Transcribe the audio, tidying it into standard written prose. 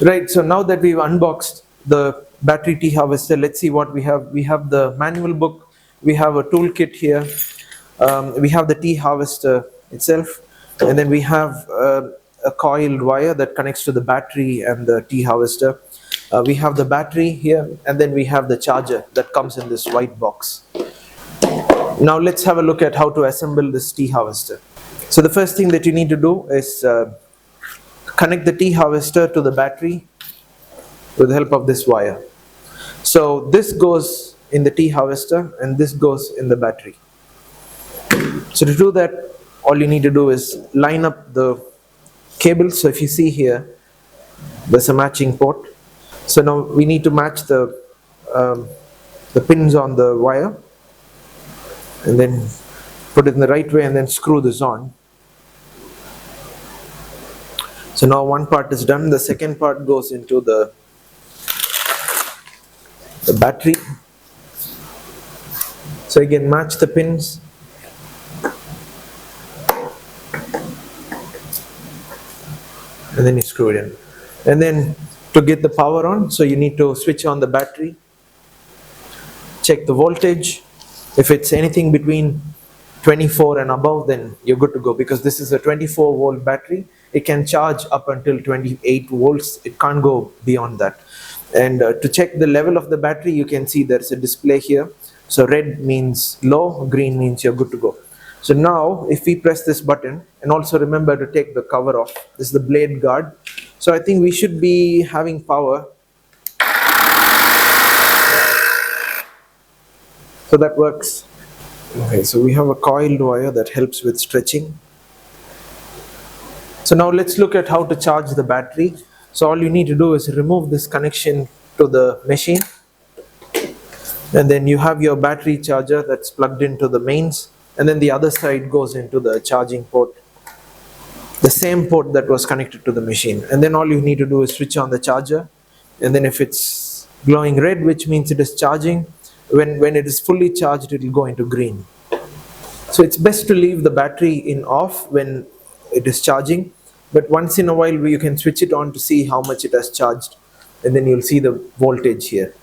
Right, so now that we've unboxed the battery tea harvester, let's see what we have. We have the manual book, we have a toolkit here, we have the tea harvester itself, and then we have a coiled wire that connects to the battery and the tea harvester. We have the battery here, and then we have the charger that comes in this white box. Now let's have a look at how to assemble this tea harvester. So the first thing that you need to do is connect the tea harvester to the battery with the help of this wire. So this goes in the tea harvester and this goes in the battery. So to do that, all you need to do is line up the cables. So if you see here, there's a matching port. So now we need to match the pins on the wire and then put it in the right way and then screw this on. So now one part is done, the second part goes into the battery. So again, match the pins. And then you screw it in. And then to get the power on, so you need to switch on the battery, check the voltage. If it's anything between 24 and above, then you're good to go, because this is a 24 volt battery. It can charge up until 28 volts. It can't go beyond that. And to check the level of the battery, you can see there's a display here. So red means low, green means you're good to go. So now if we press this button, and also remember to take the cover off, this is the blade guard. So I think we should be having power. So that works. Okay, so we have a coiled wire that helps with stretching. So now let's look at how to charge the battery. So all you need to do is remove this connection to the machine, and then you have your battery charger that's plugged into the mains, and then the other side goes into the charging port, the same port that was connected to the machine. And then all you need to do is switch on the charger, and then if it's glowing red, which means it is charging, when it is fully charged, it will go into green. So it's best to leave the battery in off when it is charging, but once in a while you can switch it on to see how much it has charged, and then you'll see the voltage here.